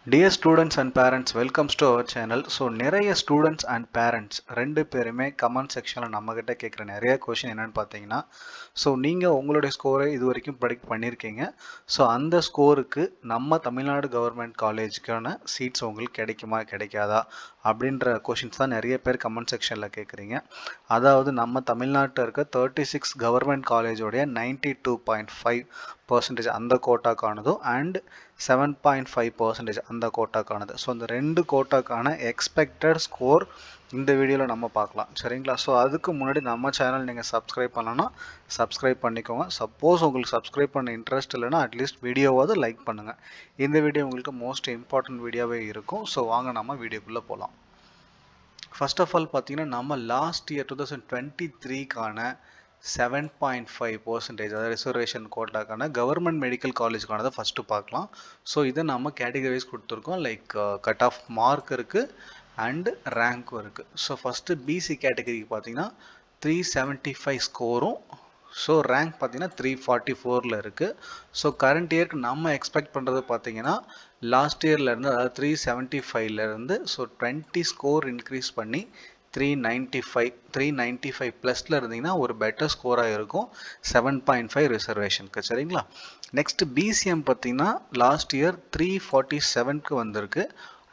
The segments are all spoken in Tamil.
Dear students and parents, welcomes to our channel. So நிறைய students and parents ரெண்டு பேருமே கமெண்ட் செக்ஷன்ல நம்ம கிட்ட கேட்குற நிறைய கொஷின் என்னன்னு பார்த்தீங்கன்னா, ஸோ நீங்கள் உங்களுடைய ஸ்கோரை இது வரைக்கும் ப்ரெடிக்ட் பண்ணியிருக்கீங்க. ஸோ அந்த ஸ்கோருக்கு நம்ம தமிழ்நாடு கவர்மெண்ட் காலேஜுக்கான சீட்ஸ் உங்களுக்கு கிடைக்குமா கிடைக்காதா அப்படின்ற கொஷின்ஸ் தான் நிறைய பேர் கமெண்ட் செக்ஷனில் கேட்குறீங்க. அதாவது நம்ம தமிழ்நாட்டில் இருக்க 36 கவர்மெண்ட் காலேஜோடைய 92.5% அந்த கோட்டாக்கானதும் அண்ட் 7.5% அந்த கோட்டாக்கானது. ஸோ இந்த ரெண்டு கோட்டாக்கான எக்ஸ்பெக்டட் ஸ்கோர் இந்த வீடியோவில் நம்ம பார்க்கலாம், சரிங்களா? ஸோ அதுக்கு முன்னாடி நம்ம சேனல் நீங்கள் சப்ஸ்கிரைப் பண்ணலன்னா சப்ஸ்கிரைப் பண்ணிக்கோங்க. சப்போஸ் உங்களுக்கு சப்ஸ்கிரைப் பண்ண இன்ட்ரெஸ்ட் இல்லைன்னா அட்லீஸ்ட் வீடியோவாவது லைக் பண்ணுங்கள். இந்த வீடியோ உங்களுக்கு மோஸ்ட் இம்பார்ட்டன்ட் வீடியோவே இருக்கும். ஸோ வாங்க நம்ம வீடியோக்குள்ளே போகலாம். ஃபர்ஸ்ட் ஆஃப் ஆல் பார்த்தீங்கன்னா, நம்ம லாஸ்ட் இயர் 2023க்கான 7.5% அதாவது ரிசர்வேஷன் கோட்டாக்கான கவர்மெண்ட் மெடிக்கல் காலேஜுக்கானதை ஃபஸ்ட்டு பார்க்கலாம். ஸோ இதை நம்ம கேட்டகரைஸ் கொடுத்துருக்கோம். லைக் கட் ஆஃப் மார்க் இருக்குது அண்டு ரேங்க்கும் இருக்குது. ஸோ ஃபஸ்ட்டு பிசி கேட்டகரிக்கு பார்த்தீங்கன்னா 375 ஸ்கோரும், ஸோ ரேங்க் பார்த்தீங்கன்னா 344 இருக்குது. ஸோ கரண்ட் இயருக்கு நம்ம எக்ஸ்பெக்ட் பண்ணுறது பார்த்தீங்கன்னா லாஸ்ட் இயர்லேருந்து, அதாவது 375லேருந்து ஸோ 20 ஸ்கோர் இன்க்ரீஸ் பண்ணி 395 ப்ளஸில் இருந்தீங்கன்னா ஒரு பெட்டர் ஸ்கோராக இருக்கும் 7.5 ரிசர்வேஷனுக்கு, சரிங்களா? நெக்ஸ்ட் பிசிஎம் பார்த்தீங்கன்னா லாஸ்ட் இயர் 347க்கு வந்திருக்கு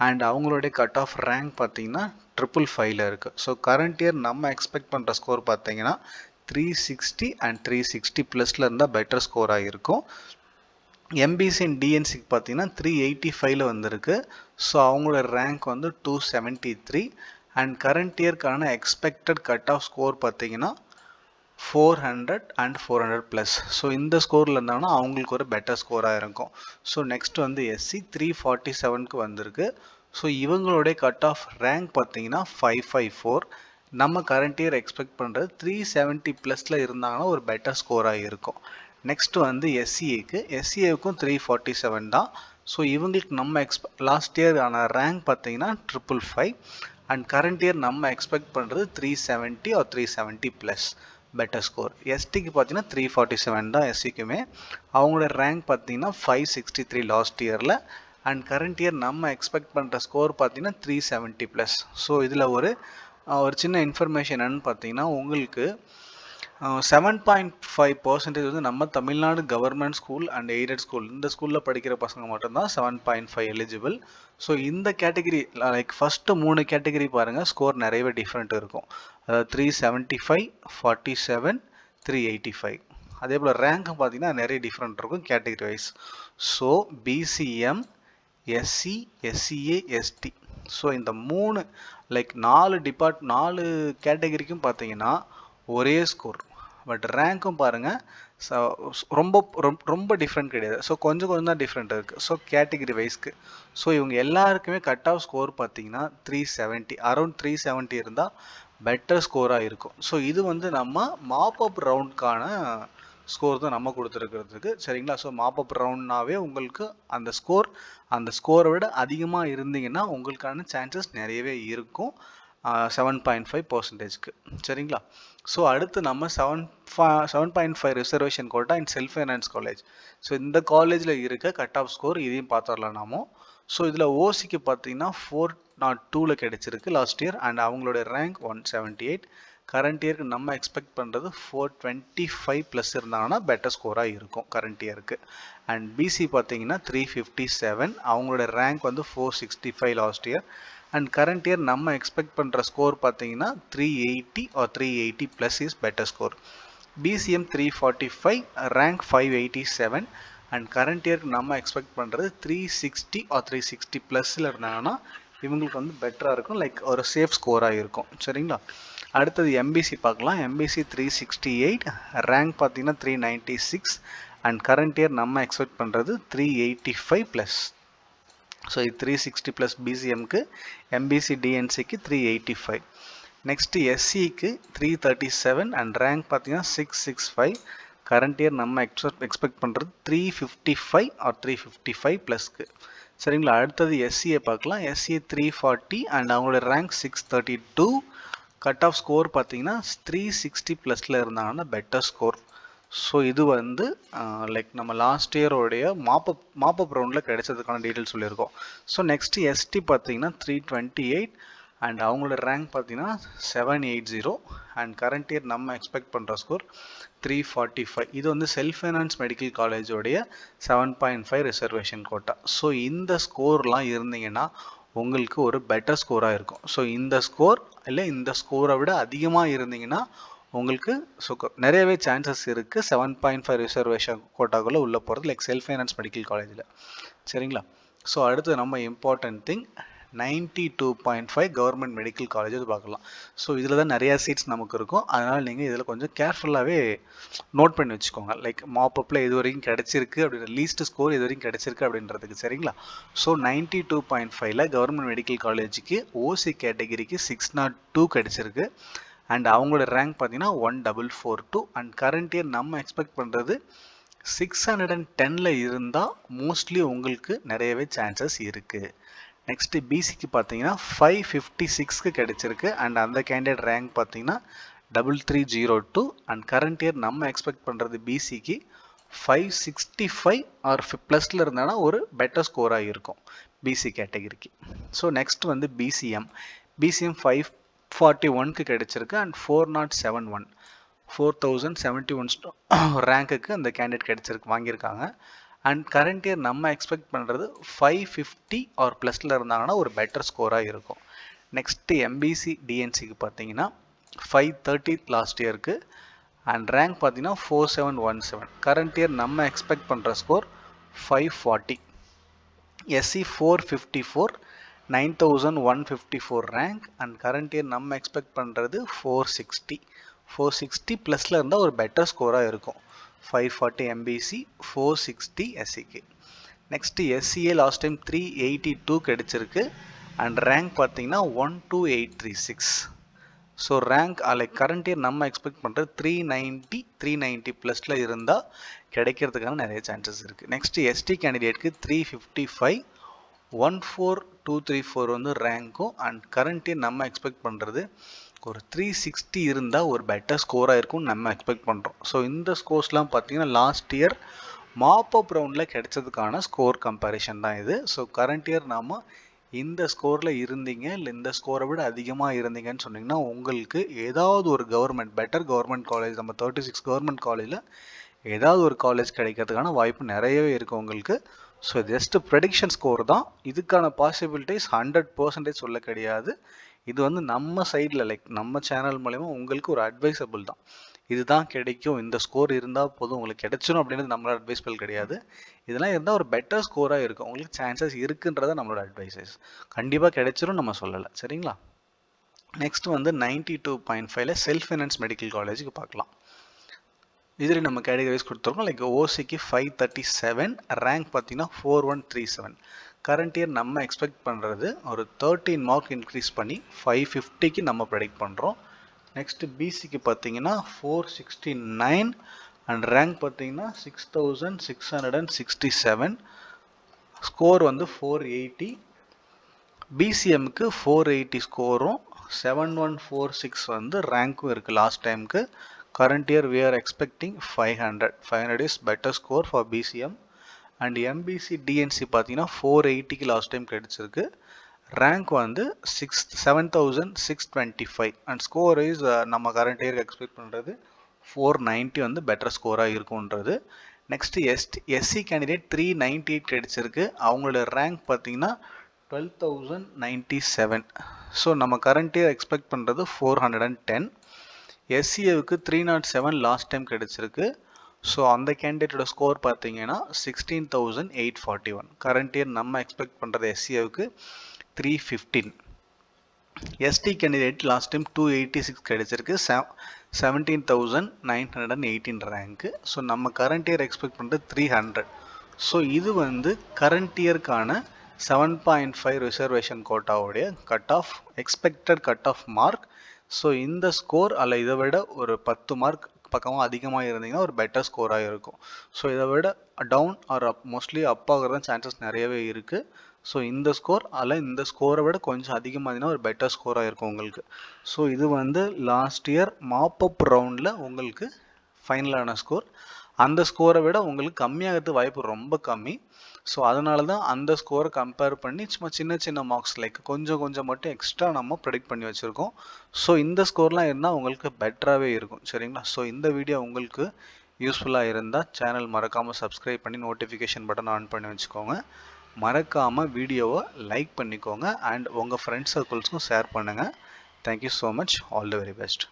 அண்ட் அவங்களுடைய கட் ஆஃப் ரேங்க் பார்த்தீங்கன்னா 555ல் இருக்குது. ஸோ கரண்ட் இயர் நம்ம எக்ஸ்பெக்ட் பண்ணுற ஸ்கோர் பார்த்தீங்கன்னா 360 அண்ட் 360 ப்ளஸில் இருந்தால் பெட்டர் ஸ்கோராக இருக்கும். எம்பிசி அண்ட் டிஎன்சிக்கு பார்த்தீங்கன்னா 385ல் வந்திருக்கு. ஸோ அவங்களோட ரேங்க் வந்து 273 அண்ட் கரண்ட் இயர்க்கான எக்ஸ்பெக்டட் கட் ஆஃப் ஸ்கோர் பார்த்தீங்கன்னா 400 அண்ட் 400 ப்ளஸ். ஸோ இந்த ஸ்கோரில் இருந்தாங்கன்னா அவங்களுக்கு ஒரு பெட்டர் ஸ்கோராக இருக்கும். ஸோ நெக்ஸ்ட் வந்து எஸ்சி 347க்கு வந்திருக்கு. ஸோ இவங்களுடைய கட் ஆஃப் ரேங்க் பார்த்தீங்கன்னா 554. நம்ம கரண்ட் இயர் எக்ஸ்பெக்ட் பண்ணுறது 370 ப்ளஸில் இருந்தாங்கன்னா ஒரு பெட்டர் ஸ்கோராக இருக்கும். நெக்ஸ்ட் வந்து எஸ்சிஏவுக்கும் 347 தான். ஸோ இவங்களுக்கு நம்ம லாஸ்ட் இயர் ஆன ரேங்க் பார்த்தீங்கன்னா 555 அண்ட் கரண்ட் இயர் நம்ம எக்ஸ்பெக்ட் பண்ணுறது 370 ஆர் 370 ப்ளஸ் பெட்டர் ஸ்கோர். எஸ்டிக்கு பார்த்தீங்கன்னா 347 தான் எஸ்சிக்குமே. அவங்களோட ரேங்க் பார்த்தீங்கன்னா 563 லாஸ்ட் இயரில் அண்ட் கரண்ட் இயர் நம்ம எக்ஸ்பெக்ட் பண்ணுற ஸ்கோர் பார்த்தீங்கன்னா 370 ப்ளஸ். ஸோ இதில் ஒரு சின்ன இன்ஃபர்மேஷன் என்னன்னு பார்த்தீங்கன்னா, உங்களுக்கு 7.5% வந்து நம்ம Tamil Nadu government school and aided school, இந்த ஸ்கூலில் படிக்கிற பசங்க மட்டும்தான் 7.5 எலிஜிபிள். ஸோ இந்த கேட்டகிரி லைக் ஃபஸ்ட்டு 3 கேட்டகிரி பாருங்கள், ஸ்கோர் நிறையவே டிஃப்ரெண்ட் இருக்கும். அதாவது 375, 47, 385. அதே போல் ரேங்க்கும் பார்த்தீங்கன்னா நிறைய டிஃப்ரெண்ட் இருக்கும் category wise. So BCM, SC, SCA, ST, so இந்த 3 லைக் 4 கேட்டகிரிக்கும் பார்த்தீங்கன்னா ஒரே ஸ்கோர். பட் ரேங்க்கும் பாருங்கள் ரொம்ப டிஃப்ரெண்ட் கிடையாது. ஸோ கொஞ்சம் தான் டிஃப்ரெண்ட் இருக்குது. ஸோ கேட்டகிரி வைஸ்க்கு ஸோ இவங்க எல்லாருக்குமே கட் ஆஃப் ஸ்கோர் பார்த்தீங்கன்னா 370, அரௌண்ட் 370 இருந்தால் பெட்டர் ஸ்கோராக இருக்கும். ஸோ இது வந்து நம்ம மாப் அப் ரவுண்டுக்கான ஸ்கோர் தான் நம்ம கொடுத்துருக்கிறதுக்கு, சரிங்களா? ஸோ மாப் அப் ரவுண்ட்னாவே உங்களுக்கு அந்த ஸ்கோரை விட அதிகமாக இருந்தீங்கன்னா உங்களுக்கான சான்சஸ் நிறையவே இருக்கும் 7.5%க்கு, சரிங்களா? ஸோ அடுத்து நம்ம 7.5 reservation quota in self finance college. So இந்த காலேஜில் இருக்க கட் ஆஃப் ஸ்கோர் இதையும் பார்த்துடலாம் நாமோ. ஸோ இதில் ஓசிக்கு பார்த்தீங்கன்னா 402ல் கிடைச்சிருக்கு லாஸ்ட் இயர் அண்ட் அவங்களோட ரேங்க் 178. கரண்ட் இயருக்கு நம்ம எக்ஸ்பெக்ட் பண்ணுறது 425 ப்ளஸ் இருந்தாங்கன்னா பெட்டர் ஸ்கோராக இருக்கும் கரண்ட் இயருக்கு. அண்ட் பிசி பார்த்தீங்கன்னா 357, அவங்களோட ரேங்க் வந்து 465 last year and current year நம்ம எக்ஸ்பெக்ட் பண்ணுற ஸ்கோர் பார்த்தீங்கன்னா 380 or 380 plus is better score. BCM 345, rank 587 and current இயருக்கு நம்ம எக்ஸ்பெக்ட் பண்ணுறது 360 ஆர் 360 ப்ளஸில் இருந்தாங்கன்னா இவங்களுக்கு வந்து பெட்டராக இருக்கும், லைக் ஒரு சேஃப் ஸ்கோராக இருக்கும், சரிங்களா? அடுத்தது எம்பிசி பார்க்கலாம். எம்பிசி 368, ரேங்க் பார்த்தீங்கன்னா 396 அண்ட் கரண்ட் இயர் நம்ம எக்ஸ்பெக்ட் பண்ணுறது 385 ப்ளஸ். ஸோ இது 360 ப்ளஸ் பிசிஎம்க்கு, எம்பிசி டிஎன்சிக்கு 385. நெக்ஸ்ட்டு எஸ்சிக்கு 337 அண்ட் ரேங்க் பார்த்தீங்கன்னா 665. கரண்ட் இயர் நம்ம எக்ஸ்பெக்ட் பண்ணுறது 355 ஆர் 355 ப்ளஸ்க்கு, சரிங்களா? அடுத்தது எஸ்சியை பார்க்கலாம். எஸ்சிஏ 340 அண்ட் அவங்களோட ரேங்க் 632. கட் ஆஃப் ஸ்கோர் பார்த்தீங்கன்னா 360 ப்ளஸில் இருந்தாங்கன்னா பெட்டர் ஸ்கோர். ஸோ இது வந்து லைக் நம்ம லாஸ்ட் இயரோடைய மாப்பப் ரவுண்டில் கிடைச்சதுக்கான டீட்டெயில்ஸ் சொல்லியிருக்கோம். ஸோ நெக்ஸ்ட் எஸ்டி பார்த்தீங்கன்னா 328 அண்ட் அவங்களோட ரேங்க் பார்த்தீங்கன்னா 780 அண்ட் கரண்ட் இயர் நம்ம எக்ஸ்பெக்ட் பண்ணுற ஸ்கோர் 345. இது வந்து செல்ஃப் ஃபைனான்ஸ் மெடிக்கல் காலேஜோடைய 7.5 ரிசர்வேஷன் கோட்டா. ஸோ இந்த ஸ்கோர்லாம் இருந்தீங்கன்னா உங்களுக்கு ஒரு பெட்டர் ஸ்கோராக இருக்கும். ஸோ இந்த ஸ்கோர் இல்லை இந்த ஸ்கோரை விட அதிகமாக இருந்தீங்கன்னா உங்களுக்கு ஸோ நிறையவே சான்சஸ் இருக்குது 7.5 ரிசர்வேஷன் கோட்டாக்குள்ளே உள்ளே போகிறது லைக் செல்ஃப் ஃபைனான்ஸ் மெடிக்கல் காலேஜில். சரிங்களா? ஸோ அடுத்து நம்ம important thing 92.5 government medical college பார்க்கலாம். ஸோ இதில் தான் நிறையா சீட்ஸ் நமக்கு இருக்கும். அதனால் நீங்கள் இதில் கொஞ்சம் கேர்ஃபுல்லாகவே நோட் பண்ணி வச்சுக்கோங்க. லைக் மாப்பப்பில் இது வரைக்கும் கிடச்சிருக்கு அப்படின்ற லீஸ்ட் ஸ்கோர் இது வரைக்கும் கிடச்சிருக்கு அப்படின்றதுக்கு. சரிங்களா? ஸோ 92.5ல் கவர்மெண்ட் மெடிக்கல் காலேஜுக்கு ஓசி கேட்டகிரிக்கு 602 கிடச்சிருக்கு அண்ட் அவங்களோட ரேங்க் பார்த்தீங்கன்னா 1442 அண்ட் கரண்ட் இயர் நம்ம எக்ஸ்பெக்ட் பண்ணுறது 610ல் இருந்தால் மோஸ்ட்லி உங்களுக்கு நிறையவே சான்சஸ் இருக்குது. நெக்ஸ்ட்டு பிசிக்கு பார்த்தீங்கன்னா 556க்கு கிடைச்சிருக்கு அண்ட் அந்த கேண்டிடேட் ரேங்க் பார்த்தீங்கன்னா 3302 அண்ட் கரண்ட் இயர் நம்ம எக்ஸ்பெக்ட் பண்ணுறது பிசிக்கு 565 ஆர் ப்ளஸில் இருந்தானா ஒரு பெட்டர் ஸ்கோராக இருக்கும் பிசி கேட்டகிரிக்கு. ஸோ நெக்ஸ்ட் வந்து பிசிஎம் 541க்கு கிடைச்சிருக்கு அண்ட் 4071 ரேங்க்குக்கு அந்த கேண்டிடேட் கிடைச்சிருக்கு வாங்கியிருக்காங்க அண்ட் கரண்ட் இயர் நம்ம எக்ஸ்பெக்ட் பண்ணுறது 550 ஆர் ப்ளஸில் இருந்தாங்கன்னா ஒரு பெட்டர் ஸ்கோராக இருக்கும். நெக்ஸ்ட்டு எம்பிசி டிஎன்சிக்கு பார்த்தீங்கன்னா 530 லாஸ்ட் இயருக்கு அண்ட் ரேங்க் பார்த்தீங்கன்னா 4717. கரண்ட் இயர் நம்ம எக்ஸ்பெக்ட் பண்ணுற score 540. SC 454 9154 rank and current year நம்ம எக்ஸ்பெக்ட் பண்ணுறது 460 ப்ளஸில் இருந்தால் ஒரு பெட்டர் ஸ்கோராக இருக்கும் 540 எம்பிசி 460 எஸ்சிக்கு. நெக்ஸ்ட்டு எஸ்சிஏ லாஸ்ட் டைம் 382 கிடைச்சிருக்கு அண்ட் ரேங்க் பார்த்தீங்கன்னா 12836. So rank like current year நம்ம எக்ஸ்பெக்ட் பண்ணுறது 390 ப்ளஸில் இருந்தால் கிடைக்கிறதுக்கான நிறைய சான்சஸ் இருக்குது. நெக்ஸ்ட்டு எஸ்டி கேண்டிடேட்க்கு 355 14234 வந்து ரேங்க்கும் அண்ட் கரண்ட் இயர் நம்ம எக்ஸ்பெக்ட் பண்ணுறது ஒரு 360 இருந்தால் ஒரு பெட்டர் ஸ்கோராக இருக்கும்னு நம்ம எக்ஸ்பெக்ட் பண்ணுறோம். ஸோ இந்த ஸ்கோர்ஸ்லாம் பார்த்தீங்கன்னா லாஸ்ட் இயர் மாப்பப் ரவுண்டில் கிடைச்சதுக்கான ஸ்கோர் கம்பேரிஷன் தான் இது. ஸோ கரண்ட் இயர் நாம் இந்த ஸ்கோரில் இருந்தீங்க இல்லை இந்த ஸ்கோரை விட அதிகமாக இருந்தீங்கன்னு சொன்னீங்கன்னா உங்களுக்கு ஏதாவது ஒரு பெட்டர் கவர்மெண்ட் காலேஜ் நம்ம 36 கவர்மெண்ட் காலேஜில் ஏதாவது ஒரு காலேஜ் கிடைக்கிறதுக்கான வாய்ப்பு நிறையவே இருக்குது உங்களுக்கு. ஸோ ஜஸ்ட் ப்ரெடிக்ஷன் ஸ்கோர் தான். இதுக்கான பாசிபிலிட்டிஸ் 100% சொல்ல கிடையாது. இது வந்து நம்ம சைடில் லைக் நம்ம சேனல் மூலமா உங்களுக்கு ஒரு அட்வைசபிள் தான். இதுதான் கிடைக்கும், இந்த ஸ்கோர் இருந்தால் போதும் உங்களுக்கு கிடைச்சிடும் அப்படின்றது நம்மளோட அட்வைசபிள் கிடையாது. இதெல்லாம் இருந்தால் ஒரு பெட்டர் ஸ்கோராக இருக்கும், உங்களுக்கு சான்சஸ் இருக்குன்றத நம்மளோட அட்வைசஸ். கண்டிப்பாக கிடைச்சிரும் நம்ம சொல்லலை. சரிங்களா? நெக்ஸ்ட் வந்து 92.5ல செல்ஃப் ஃபைனான்ஸ் மெடிக்கல் காலேஜுக்கு பார்க்கலாம். இதில் நம்ம கேட்டகரிஸ் கொடுத்துருக்கோம். லைக் ஓசிக்கு 537 ரேங்க் பார்த்தீங்கன்னா 4137. கரண்ட் இயர் நம்ம எக்ஸ்பெக்ட் பண்ணுறது ஒரு 13 மார்க் இன்க்ரீஸ் பண்ணி 550க்கு நம்ம ப்ரெடிக்ட் பண்ணுறோம். நெக்ஸ்ட் பிசிக்கு பார்த்தீங்கன்னா 469 அண்ட் ரேங்க் பார்த்தீங்கன்னா 6667. ஸ்கோர் வந்து 480. பிசிஎம்க்கு 480 ஸ்கோரும் 7146 வந்து ரேங்க்கும் இருக்குது லாஸ்ட் டைமுக்கு. Current year we are expecting 500 is better score for BCM and MBC DNC பார்த்தீங்கன்னா 480க்கு லாஸ்ட் டைம் கிடைச்சிருக்கு. ரேங்க் வந்து 7625 அண்ட் ஸ்கோர் இஸ் நம்ம கரண்ட் இயருக்கு எக்ஸ்பெக்ட் பண்ணுறது 490 வந்து பெட்டர் ஸ்கோராக இருக்கும்ன்றது. நெக்ஸ்ட் எஸ்சி கேண்டிடேட் 398 கிடைச்சிருக்கு. அவங்களோட ரேங்க் பார்த்தீங்கன்னா 12097. ஸோ நம்ம கரண்ட் இயர் எக்ஸ்பெக்ட் பண்ணுறது 410. எஸ்சிஏவுக்கு 307 லாஸ்ட் டைம் கிடைச்சிருக்கு. ஸோ அந்த கேண்டிடேட்டோட ஸ்கோர் பார்த்தீங்கன்னா 16841. கரண்ட் இயர் நம்ம எக்ஸ்பெக்ட் பண்ணுறது எஸ்சிஏவுக்கு 315. எஸ்டி கேண்டிடேட் லாஸ்ட் டைம் 286 கிடைச்சிருக்கு. 17918 ரேங்க்கு. ஸோ நம்ம கரண்ட் இயர் எக்ஸ்பெக்ட் பண்ணுறது 300. ஸோ இது வந்து கரண்ட் இயர்க்கான 7.5 ரிசர்வேஷன் கோட்டாவுடைய cut off expected cut off mark. So இந்த ஸ்கோர் அல்ல இதை விட ஒரு 10 மார்க் பக்கமாக அதிகமாக இருந்தீங்கன்னா ஒரு பெட்டர் ஸ்கோராக இருக்கும். ஸோ இதை விட டவுன் ஆர் அப் மோஸ்ட்லி அப் ஆகிறதான் சான்சஸ் நிறையவே இருக்குது. ஸோ இந்த ஸ்கோர் அல்ல இந்த ஸ்கோரை விட கொஞ்சம் அதிகமாக இருந்தீங்கன்னா ஒரு பெட்டர் ஸ்கோராக இருக்கும் உங்களுக்கு. ஸோ இது வந்து லாஸ்ட் இயர் மாப்பப் ரவுண்டில் உங்களுக்கு ஃபைனலான ஸ்கோர். அந்த ஸ்கோரை விட உங்களுக்கு கம்மியாகிறது வாய்ப்பு ரொம்ப கம்மி. ஸோ அதனால தான் அந்த ஸ்கோரை கம்பேர் பண்ணி சும்மா சின்ன சின்ன மார்க்ஸ் லைக் கொஞ்சம் கொஞ்சம் மட்டும் எக்ஸ்ட்ரா நம்ம ப்ரெடிக்ட் பண்ணி வச்சுருக்கோம். ஸோ இந்த ஸ்கோர்லாம் இருந்தால் உங்களுக்கு பெட்டராகவே இருக்கும். சரிங்களா? ஸோ இந்த வீடியோ உங்களுக்கு யூஸ்ஃபுல்லாக இருந்தால் சேனல் மறக்காமல் சப்ஸ்கிரைப் பண்ணி நோட்டிஃபிகேஷன் பட்டன் ஆன் பண்ணி வச்சுக்கோங்க. மறக்காமல் வீடியோவை லைக் பண்ணிக்கோங்க அண்ட் உங்கள் ஃப்ரெண்ட்ஸ் சர்க்கிள்ஸ்க்கும் ஷேர் பண்ணுங்கள். Thank you so much. All the very best.